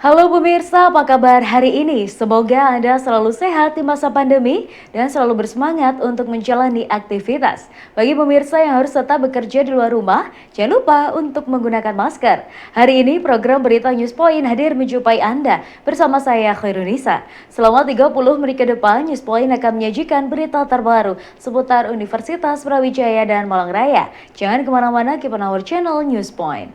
Halo pemirsa, apa kabar hari ini? Semoga Anda selalu sehat di masa pandemi dan selalu bersemangat untuk menjalani aktivitas. Bagi pemirsa yang harus tetap bekerja di luar rumah, jangan lupa untuk menggunakan masker. Hari ini program Berita News Point hadir menjumpai Anda bersama saya Khairunisa. Selama 30 menit ke depan, News Point akan menyajikan berita terbaru seputar Universitas Brawijaya dan Malang Raya. Jangan kemana-mana, keep on our channel News Point.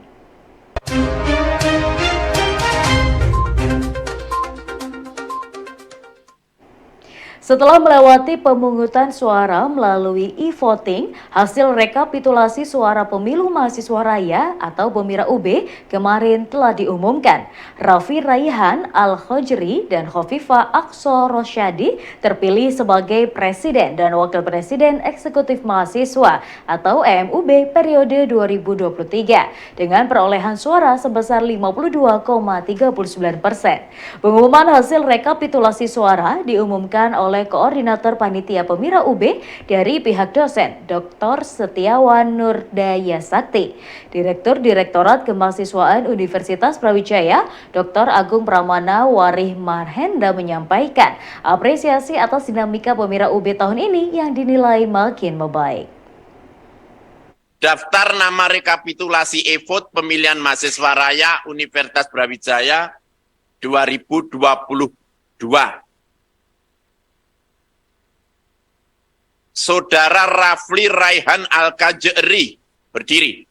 Setelah melewati pemungutan suara melalui e-voting, hasil rekapitulasi suara pemilu mahasiswa raya atau Pemira UB kemarin telah diumumkan. Raffi Raihan Al-Khojri dan Khofifah Aqsa Rosyadi terpilih sebagai Presiden dan Wakil Presiden Eksekutif Mahasiswa atau EMUB periode 2023 dengan perolehan suara sebesar 52,39%. Pengumuman hasil rekapitulasi suara diumumkan oleh Koordinator Panitia Pemira UB dari pihak dosen, Dr. Setiawan Nurdaya Sakti. Direktur Direktorat Kemahasiswaan Universitas Brawijaya, Dr. Agung Pramana Warih Marhenda menyampaikan apresiasi atas dinamika Pemira UB tahun ini yang dinilai makin membaik. Daftar nama rekapitulasi e-vote pemilihan mahasiswa raya Universitas Brawijaya 2022. Saudara Raffi Raihan Al-Khojri berdiri.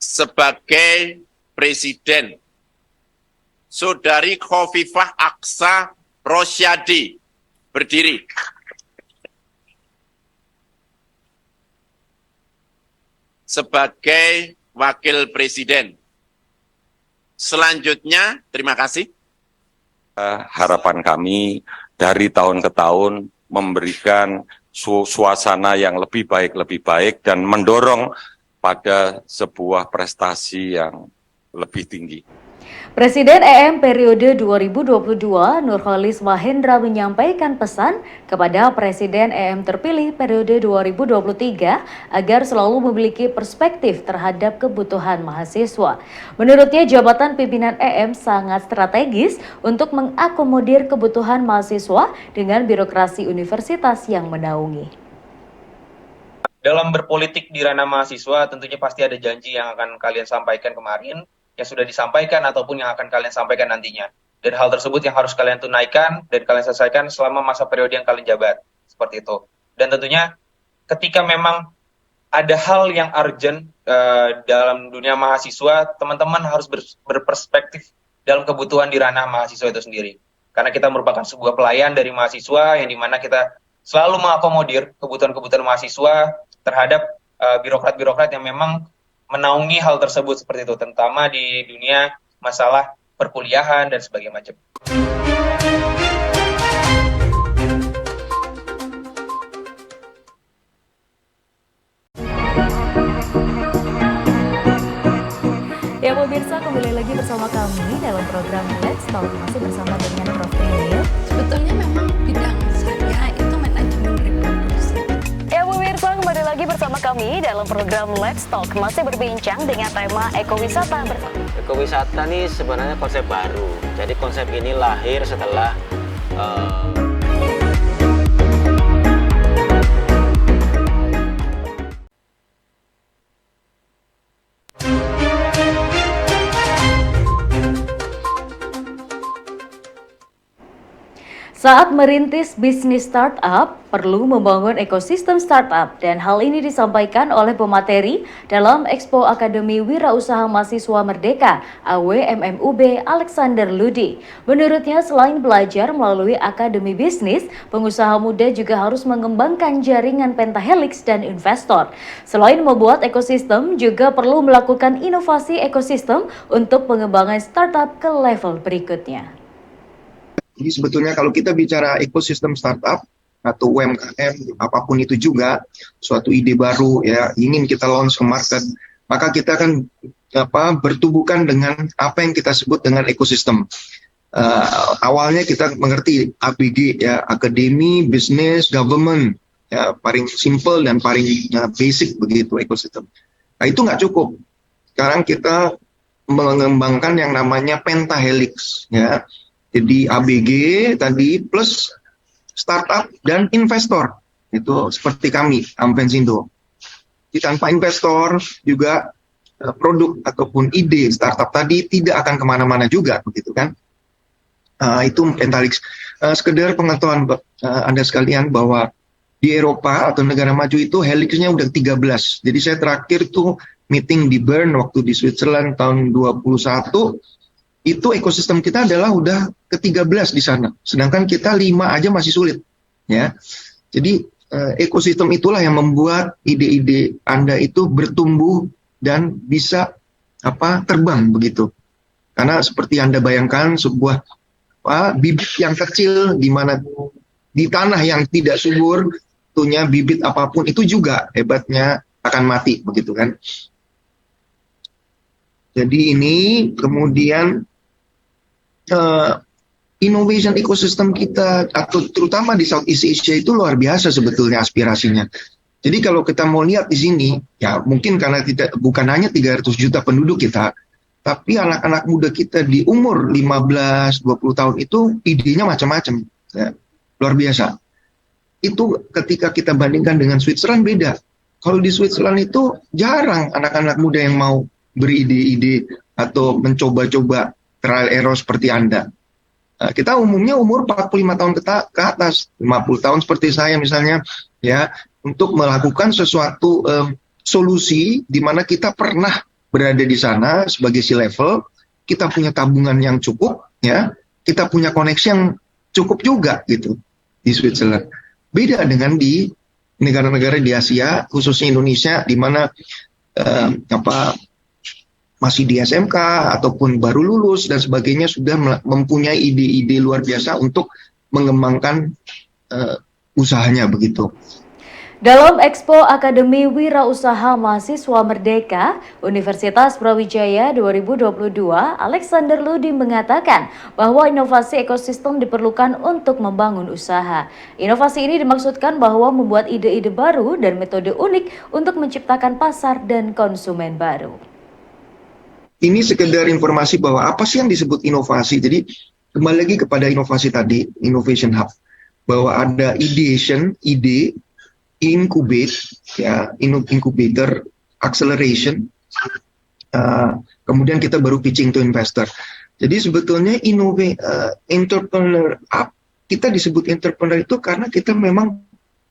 Sebagai Presiden. Saudari Khofifah Aqsa Rosyadi berdiri. Sebagai Wakil Presiden. Selanjutnya, terima kasih. Harapan kami dari tahun ke tahun memberikan suasana yang lebih baik dan mendorong pada sebuah prestasi yang lebih tinggi. Presiden EM periode 2022 Nurholis Mahendra menyampaikan pesan kepada Presiden EM terpilih periode 2023 agar selalu memiliki perspektif terhadap kebutuhan mahasiswa. Menurutnya jabatan pimpinan EM sangat strategis untuk mengakomodir kebutuhan mahasiswa dengan birokrasi universitas yang menaungi. Dalam berpolitik di ranah mahasiswa tentunya pasti ada janji yang akan kalian sampaikan kemarin, yang sudah disampaikan ataupun yang akan kalian sampaikan nantinya. Dan hal tersebut yang harus kalian tunaikan dan kalian selesaikan selama masa periode yang kalian jabat. Seperti itu. Dan tentunya ketika memang ada hal yang urgent dalam dunia mahasiswa, teman-teman harus berperspektif dalam kebutuhan di ranah mahasiswa itu sendiri. Karena kita merupakan sebuah pelayan dari mahasiswa yang dimana kita selalu mengakomodir kebutuhan-kebutuhan mahasiswa terhadap birokrat-birokrat yang memang menaungi hal tersebut seperti itu, terutama di dunia masalah perkuliahan dan sebagainya macam. Ya pemirsa, kembali lagi bersama kami dalam program Let's Talk, masih bersama dengan Prof. Emil. Sebetulnya memang bidang saya itu manajemen reproduksi. Ya pemirsa, kembali lagi bersama kami dalam program Let's Talk, masih berbincang dengan tema ekowisata bersama. Ekowisata ini sebenarnya konsep baru. Jadi konsep ini lahir setelah Saat merintis bisnis startup, perlu membangun ekosistem startup dan hal ini disampaikan oleh pemateri dalam Expo Akademi Wirausaha Mahasiswa Merdeka AWMMUB Alexander Ludi. Menurutnya selain belajar melalui akademi bisnis, pengusaha muda juga harus mengembangkan jaringan pentahelix dan investor. Selain membuat ekosistem, juga perlu melakukan inovasi ekosistem untuk pengembangan startup ke level berikutnya. Jadi sebetulnya kalau kita bicara ekosistem startup atau UMKM, apapun itu juga, suatu ide baru ya ingin kita launch ke market, maka kita akan bertubuhkan dengan apa yang kita sebut dengan ekosistem. Awalnya kita mengerti ABG ya, akademi, bisnis, government, ya paling simple dan paling basic begitu ekosistem. Nah, itu nggak cukup. Sekarang kita mengembangkan yang namanya pentahelix, ya. Jadi ABG tadi plus startup dan investor. Itu seperti kami, Ampensindo. Jadi tanpa investor juga produk ataupun ide startup tadi tidak akan kemana-mana juga, begitu kan? Itu pentahelix. Sekedar pengetahuan Anda sekalian bahwa di Eropa atau negara maju itu helixnya udah 13. Jadi saya terakhir tuh meeting di Bern waktu di Switzerland tahun 21, itu ekosistem kita adalah udah ke-13 di sana. Sedangkan kita 5 aja masih sulit, ya. Jadi ekosistem itulah yang membuat ide-ide Anda itu bertumbuh dan bisa terbang begitu. Karena seperti Anda bayangkan sebuah bibit yang kecil di mana di tanah yang tidak subur, tentunya bibit apapun itu juga hebatnya akan mati begitu kan. Jadi ini kemudian innovation ecosystem kita atau terutama di Southeast Asia itu luar biasa sebetulnya aspirasinya. Jadi kalau kita mau lihat di sini, ya mungkin karena bukan hanya 300 juta penduduk kita, tapi anak-anak muda kita di umur 15-20 tahun itu idenya macam-macam, ya, luar biasa. Itu ketika kita bandingkan dengan Switzerland beda. Kalau di Switzerland itu jarang anak-anak muda yang mau beride-ide atau mencoba-coba trial error seperti Anda. Kita umumnya umur 45 tahun ke atas, 50 tahun seperti saya misalnya, ya, untuk melakukan sesuatu solusi di mana kita pernah berada di sana sebagai C-level, kita punya tabungan yang cukup, ya, kita punya koneksi yang cukup juga gitu di Switzerland. Beda dengan di negara-negara di Asia, khususnya Indonesia, di mana masih di SMK ataupun baru lulus dan sebagainya sudah mempunyai ide-ide luar biasa untuk mengembangkan usahanya begitu. Dalam Expo Akademi Wirausaha Mahasiswa Merdeka Universitas Brawijaya 2022, Alexander Ludi mengatakan bahwa inovasi ekosistem diperlukan untuk membangun usaha. Inovasi ini dimaksudkan bahwa membuat ide-ide baru dan metode unik untuk menciptakan pasar dan konsumen baru. Ini sekedar informasi bahwa apa sih yang disebut inovasi. Jadi kembali lagi kepada inovasi tadi, Innovation Hub, bahwa ada ideation, ide, incubate, ya, incubator, acceleration, kemudian kita baru pitching to investor. Jadi sebetulnya entrepreneur up, kita disebut entrepreneur itu karena kita memang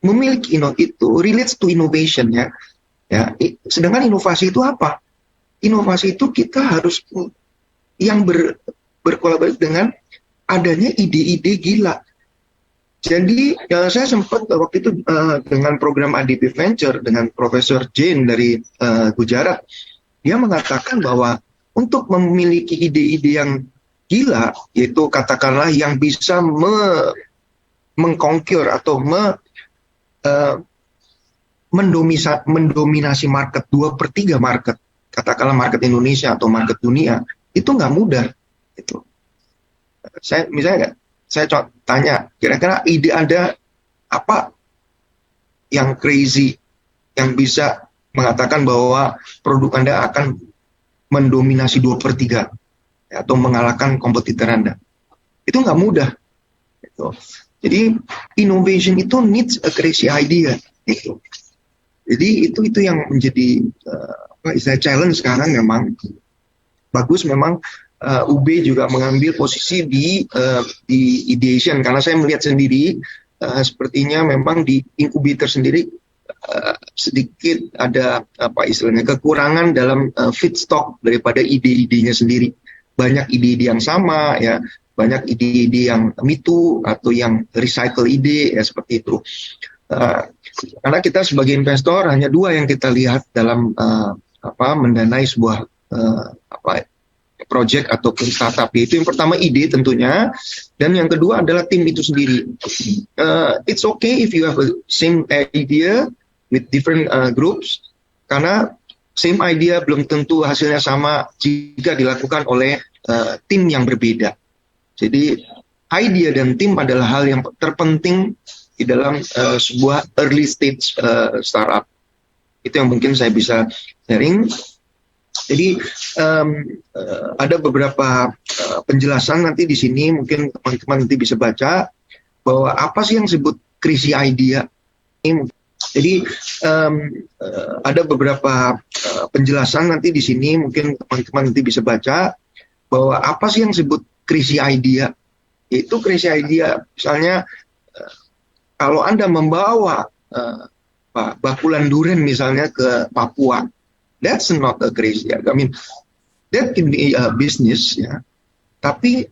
memiliki itu relates to innovation, ya. Sedangkan inovasi itu apa? Inovasi itu kita harus yang berkolaborasi dengan adanya ide-ide gila. Jadi saya sempat waktu itu dengan program ADB Venture dengan Profesor Jane dari Gujarat, dia mengatakan bahwa untuk memiliki ide-ide yang gila, yaitu katakanlah yang bisa mengconquer atau mendominasi market 2/3 market, katakanlah market Indonesia atau market dunia, itu nggak mudah. Itu saya tanya, kira-kira ide Anda apa yang crazy, yang bisa mengatakan bahwa produk Anda akan mendominasi 2/3 atau mengalahkan kompetitor Anda? Itu nggak mudah. Gitu. Jadi innovation itu needs a crazy idea. Gitu. Jadi itu yang menjadi challenge sekarang. Memang bagus memang UB juga mengambil posisi di ideation, karena saya melihat sendiri sepertinya memang di incubator sendiri sedikit ada kekurangan dalam feedstock daripada ide-idenya sendiri. Banyak ide-ide yang sama, ya, banyak ide-ide yang mitu atau yang recycle ide, ya, seperti itu. Karena kita sebagai investor hanya dua yang kita lihat dalam mendanai sebuah project ataupun startup, yaitu yang pertama ide tentunya, dan yang kedua adalah tim itu sendiri. It's okay if you have a same idea with different groups, karena same idea belum tentu hasilnya sama jika dilakukan oleh tim yang berbeda. Jadi idea dan tim adalah hal yang terpenting di dalam sebuah early stage startup. Itu yang mungkin saya bisa sharing. Jadi ada beberapa penjelasan nanti di sini, mungkin teman-teman nanti bisa baca bahwa apa sih yang disebut crazy idea. Jadi ada beberapa penjelasan nanti di sini, mungkin teman-teman nanti bisa baca bahwa apa sih yang disebut crazy idea. Itu crazy idea, misalnya kalau Anda membawa bakulan durian misalnya ke Papua, that's not a crazy idea. I mean, that can be a business, ya. Tapi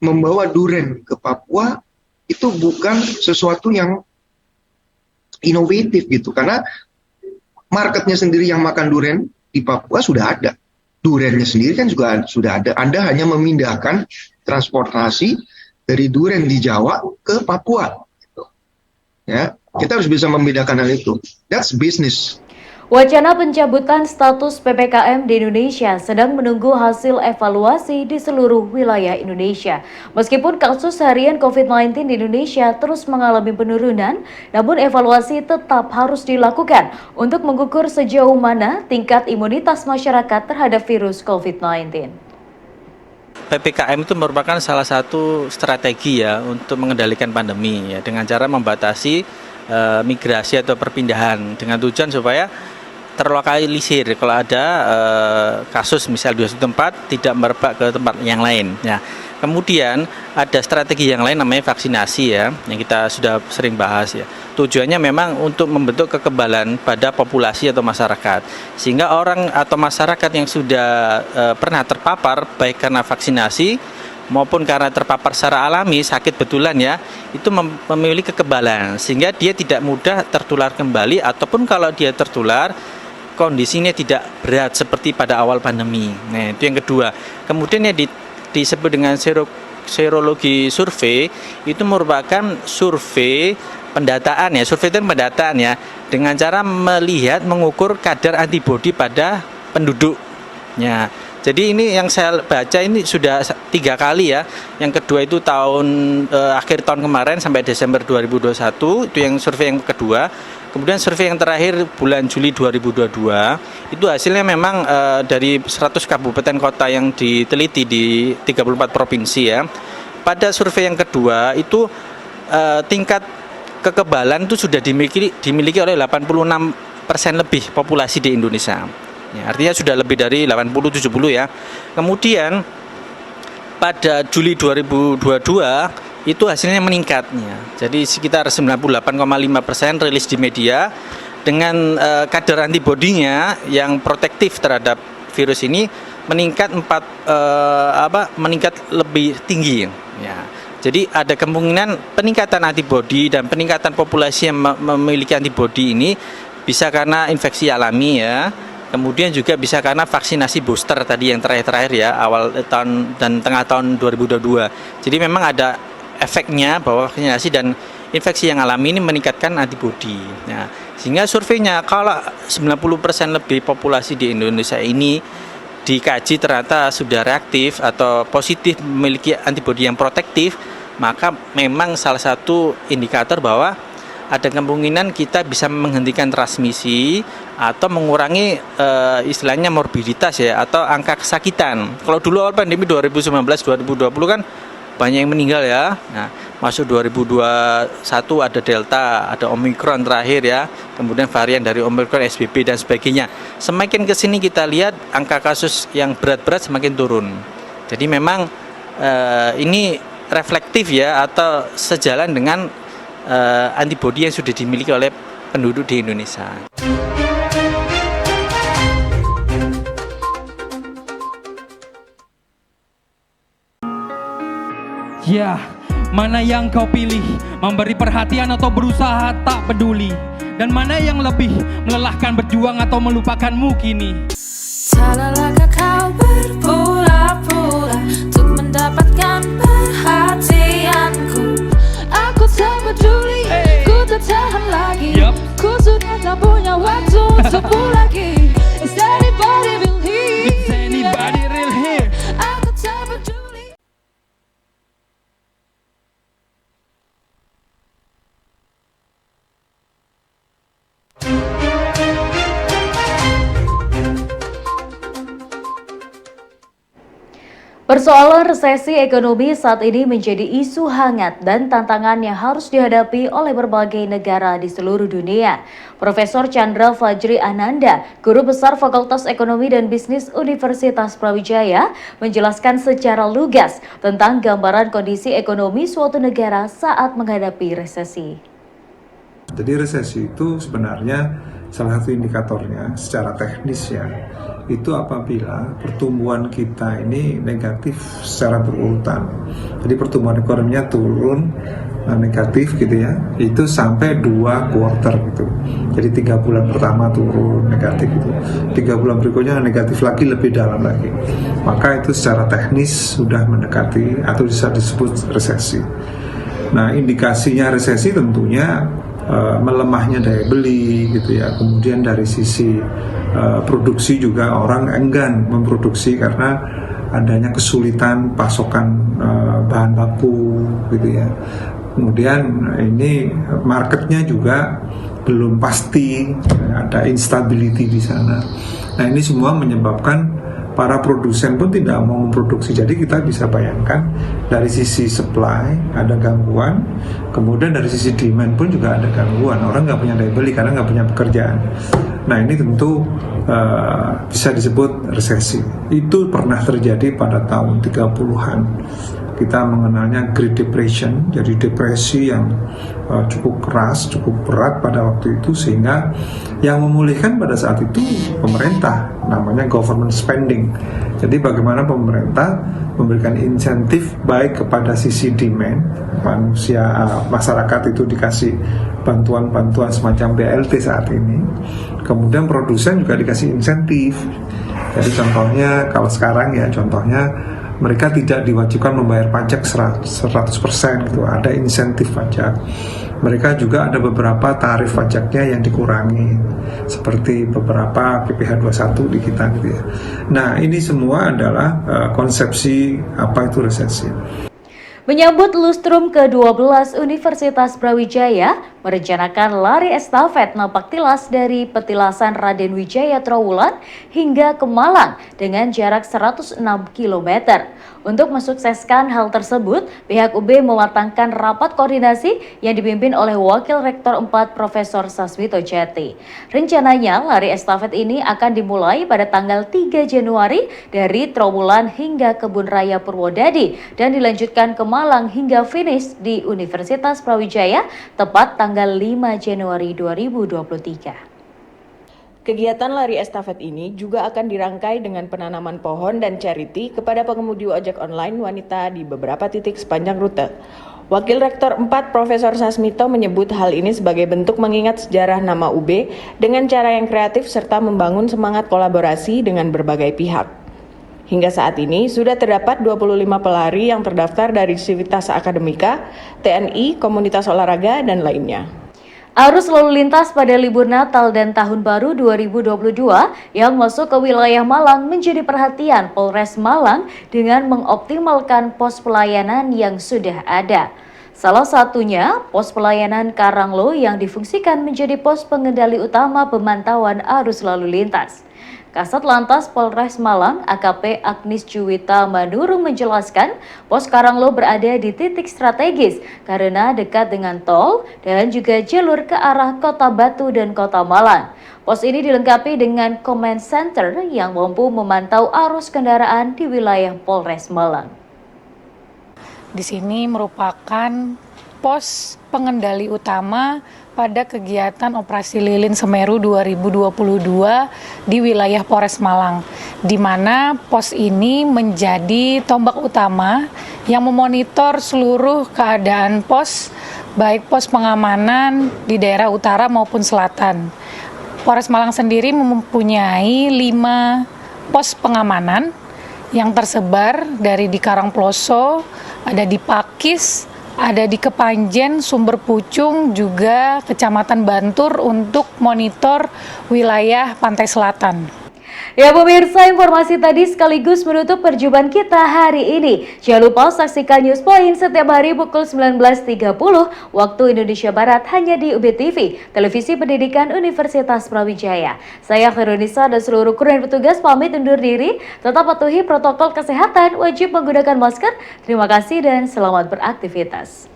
membawa durian ke Papua itu bukan sesuatu yang inovatif gitu, karena marketnya sendiri yang makan durian di Papua sudah ada. Duriannya sendiri kan juga sudah ada. Anda hanya memindahkan transportasi dari durian di Jawa ke Papua. Gitu. Ya, kita harus bisa membedakan hal itu. That's business. Wacana pencabutan status PPKM di Indonesia sedang menunggu hasil evaluasi di seluruh wilayah Indonesia. Meskipun kasus harian COVID-19 di Indonesia terus mengalami penurunan, namun evaluasi tetap harus dilakukan untuk mengukur sejauh mana tingkat imunitas masyarakat terhadap virus COVID-19. PPKM itu merupakan salah satu strategi ya untuk mengendalikan pandemi ya, dengan cara membatasi migrasi atau perpindahan dengan tujuan supaya terlokalisir kalau ada kasus misal di suatu tempat tidak merebak ke tempat yang lain. Ya. Kemudian ada strategi yang lain namanya vaksinasi ya, yang kita sudah sering bahas ya. Tujuannya memang untuk membentuk kekebalan pada populasi atau masyarakat, sehingga orang atau masyarakat yang sudah pernah terpapar baik karena vaksinasi maupun karena terpapar secara alami sakit betulan ya, itu memiliki kekebalan sehingga dia tidak mudah tertular kembali, ataupun kalau dia tertular kondisinya tidak berat seperti pada awal pandemi. Nah, itu yang kedua. Kemudian yang disebut dengan serologi survei, itu merupakan survei pendataan ya. Survei itu pendataan ya, dengan cara melihat mengukur kadar antibodi pada penduduknya. Jadi ini yang saya baca ini sudah 3 kali ya. Yang kedua itu akhir tahun kemarin sampai Desember 2021, itu yang survei yang kedua. Kemudian survei yang terakhir bulan Juli 2022, itu hasilnya memang dari 100 kabupaten kota yang diteliti di 34 provinsi ya. Pada survei yang kedua itu tingkat kekebalan itu sudah dimiliki oleh 86% lebih populasi di Indonesia. Ya, artinya sudah lebih dari 80-70 ya. Kemudian pada Juli 2022 itu hasilnya meningkatnya. Jadi sekitar 98,5% rilis di media, dengan kadar antibodinya yang protektif terhadap virus ini meningkat meningkat lebih tinggi ya. Jadi ada kemungkinan peningkatan antibodi dan peningkatan populasi yang memiliki antibodi ini bisa karena infeksi alami ya. Kemudian juga bisa karena vaksinasi booster tadi yang terakhir ya, awal tahun dan tengah tahun 2022. Jadi memang ada efeknya bahwa vaksinasi dan infeksi yang alami ini meningkatkan antibodi. Nah, sehingga surveinya kalau 90% lebih populasi di Indonesia ini dikaji ternyata sudah reaktif atau positif memiliki antibodi yang protektif, maka memang salah satu indikator bahwa ada kemungkinan kita bisa menghentikan transmisi atau mengurangi istilahnya morbiditas ya, atau angka kesakitan. Kalau dulu awal pandemi 2019-2020 kan banyak yang meninggal ya. Nah, masuk 2021 ada Delta, ada Omikron terakhir ya. Kemudian varian dari Omikron, SBB dan sebagainya. Semakin ke sini kita lihat angka kasus yang berat-berat semakin turun. Jadi memang ini reflektif ya, atau sejalan dengan antibodi yang sudah dimiliki oleh penduduk di Indonesia. Ya, mana yang kau pilih? Memberi perhatian atau berusaha tak peduli? Dan mana yang lebih melelahkan, berjuang atau melupakanmu kini? Tak lelahkah kau berpura-pura untuk mendapatkan perhatianku? Aku tak peduli, ku tak tahan lagi. Ku sudah tak punya waktu untukmu lagi. Is anybody real here? Is anybody real here? Aku tak peduli. Persoalan resesi ekonomi saat ini menjadi isu hangat dan tantangan yang harus dihadapi oleh berbagai negara di seluruh dunia. Profesor Chandra Fajri Ananda, Guru Besar Fakultas Ekonomi dan Bisnis Universitas Brawijaya, menjelaskan secara lugas tentang gambaran kondisi ekonomi suatu negara saat menghadapi resesi. Jadi resesi itu sebenarnya salah satu indikatornya secara teknis ya, itu apabila pertumbuhan kita ini negatif secara berurutan. Jadi pertumbuhan ekonominya turun negatif gitu ya, itu sampai 2 kuartal gitu. Jadi 3 bulan pertama turun negatif gitu, 3 bulan berikutnya negatif lagi, lebih dalam lagi. Maka itu secara teknis sudah mendekati atau bisa disebut resesi. Nah, indikasinya resesi tentunya melemahnya daya beli gitu ya, kemudian dari sisi produksi juga orang enggan memproduksi karena adanya kesulitan pasokan bahan baku gitu ya. Kemudian ini marketnya juga belum pasti, ada instability di sana. Nah, ini semua menyebabkan para produsen pun tidak mau memproduksi. Jadi kita bisa bayangkan dari sisi supply ada gangguan, kemudian dari sisi demand pun juga ada gangguan. Orang nggak punya daya beli karena nggak punya pekerjaan. Nah, ini tentu bisa disebut resesi. Itu pernah terjadi pada tahun 30-an. Kita mengenalnya Great Depression, jadi depresi yang cukup keras, cukup berat pada waktu itu, sehingga yang memulihkan pada saat itu pemerintah, namanya government spending. Jadi bagaimana pemerintah memberikan insentif baik kepada sisi demand, masyarakat itu dikasih bantuan-bantuan semacam BLT saat ini, kemudian produsen juga dikasih insentif. Jadi contohnya kalau sekarang ya, contohnya mereka tidak diwajibkan membayar pajak 100% gitu, ada insentif pajak. Mereka juga ada beberapa tarif pajaknya yang dikurangi, seperti beberapa PPh 21 di kita gitu ya. Nah, ini semua adalah konsepsi apa itu resesi. Menyambut lustrum ke-12 Universitas Brawijaya merencanakan lari estafet napak tilas dari petilasan Raden Wijaya Trowulan hingga ke Malang dengan jarak 106 km. Untuk mensukseskan hal tersebut, pihak UB mematangkan rapat koordinasi yang dipimpin oleh Wakil Rektor 4 Profesor Sasmito Jati. Rencananya, lari estafet ini akan dimulai pada tanggal 3 Januari dari Trowulan hingga Kebun Raya Purwodadi dan dilanjutkan ke Malang hingga finish di Universitas Brawijaya tepat tanggal 5 Januari 2023. Kegiatan lari estafet ini juga akan dirangkai dengan penanaman pohon dan charity kepada pengemudi ojek online wanita di beberapa titik sepanjang rute. Wakil Rektor 4 Profesor Sasmito menyebut hal ini sebagai bentuk mengingat sejarah nama UB dengan cara yang kreatif serta membangun semangat kolaborasi dengan berbagai pihak. Hingga saat ini sudah terdapat 25 pelari yang terdaftar dari Civitas Akademika, TNI, komunitas olahraga, dan lainnya. Arus lalu lintas pada libur Natal dan Tahun Baru 2022 yang masuk ke wilayah Malang menjadi perhatian Polres Malang dengan mengoptimalkan pos pelayanan yang sudah ada. Salah satunya pos pelayanan Karanglo yang difungsikan menjadi pos pengendali utama pemantauan arus lalu lintas. Kasat Lantas Polres Malang AKP Agnis Juwita Manurung menjelaskan pos Karanglo berada di titik strategis karena dekat dengan tol dan juga jalur ke arah Kota Batu dan Kota Malang. Pos ini dilengkapi dengan command center yang mampu memantau arus kendaraan di wilayah Polres Malang. Di sini merupakan pos pengendali utama pada kegiatan Operasi Lilin Semeru 2022 di wilayah Polres Malang, di mana pos ini menjadi tombak utama yang memonitor seluruh keadaan pos, baik pos pengamanan di daerah utara maupun selatan. Polres Malang sendiri mempunyai 5 pos pengamanan yang tersebar dari di Karangploso, ada di Pakis, ada di Kepanjen, Sumber Pucung, juga Kecamatan Bantur untuk monitor wilayah pantai selatan. Ya pemirsa, informasi tadi sekaligus menutup perjumpaan kita hari ini. Jangan lupa saksikan News Point setiap hari pukul 19.30 waktu Indonesia Barat hanya di UB TV, Televisi Pendidikan Universitas Brawijaya. Saya Khairunisa dan seluruh kru dan petugas pamit undur diri. Tetap patuhi protokol kesehatan, wajib menggunakan masker. Terima kasih dan selamat beraktivitas.